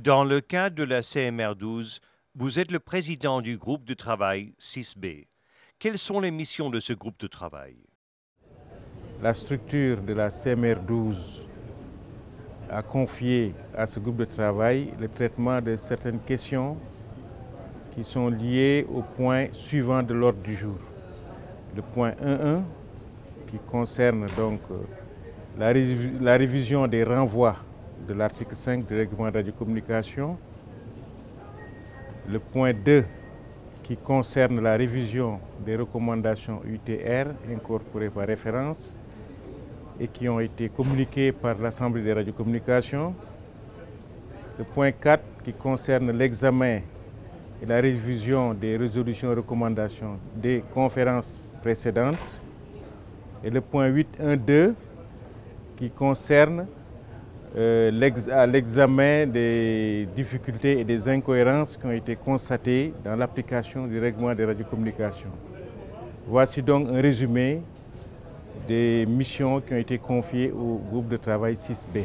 Dans le cadre de la CMR 12, vous êtes le président du groupe de travail 6B. Quelles sont les missions de ce groupe de travail? La structure de la CMR 12 a confié à ce groupe de travail le traitement de certaines questions qui sont liées au point suivant de l'ordre du jour. Le point 1.1 qui concerne donc la révision des renvois de l'article 5 du règlement de radiocommunication. Le point 2 qui concerne la révision des recommandations UTR incorporées par référence et qui ont été communiquées par l'Assemblée des radiocommunications. Le point 4 qui concerne l'examen et la révision des résolutions et recommandations des conférences précédentes. Et le point 8.1.2 qui concerne l'examen des difficultés et des incohérences qui ont été constatées dans l'application du règlement des radiocommunications. Voici donc un résumé des missions qui ont été confiées au groupe de travail 6B.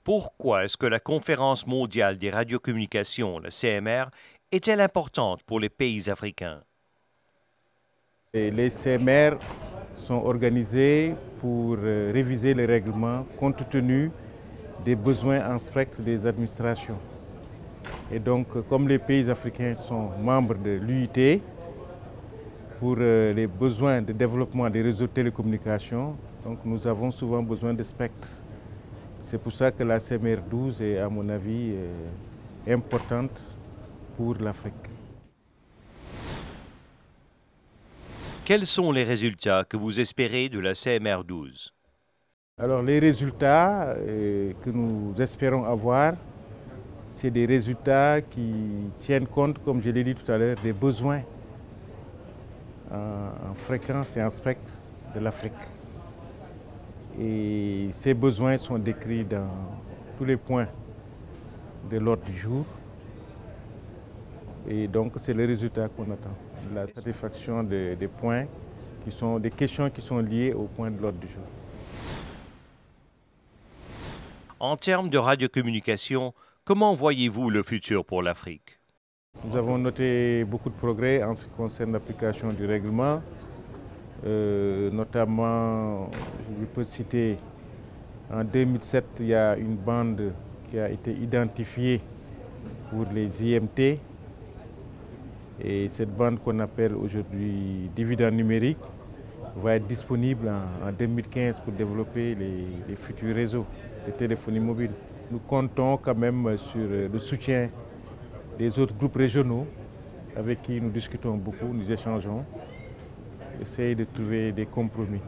Pourquoi est-ce que la Conférence mondiale des radiocommunications, la CMR, est-elle importante pour les pays africains? Et les CMR sont organisés pour réviser les règlements compte tenu des besoins en spectre des administrations. Et donc, comme les pays africains sont membres de l'UIT, pour les besoins de développement des réseaux de télécommunications, donc nous avons souvent besoin de spectres. C'est pour ça que la CMR 12 est, à mon avis, importante pour l'Afrique. Quels sont les résultats que vous espérez de la CMR 12? Alors les résultats que nous espérons avoir, c'est des résultats qui tiennent compte, comme je l'ai dit tout à l'heure, des besoins en fréquence et en spectre de l'Afrique. Et ces besoins sont décrits dans tous les points de l'ordre du jour. Et donc c'est le résultat qu'on attend, la satisfaction des points qui sont des questions qui sont liées au point de l'ordre du jour. En termes de radiocommunication, comment voyez-vous le futur pour l'Afrique? Nous avons noté beaucoup de progrès en ce qui concerne l'application du règlement. Notamment, je peux citer, en 2007, il y a une bande qui a été identifiée pour les IMT. Et cette bande qu'on appelle aujourd'hui dividende numérique va être disponible en 2015 pour développer les futurs réseaux de téléphonie mobile. Nous comptons quand même sur le soutien des autres groupes régionaux avec qui nous discutons beaucoup, nous échangeons, essayer de trouver des compromis.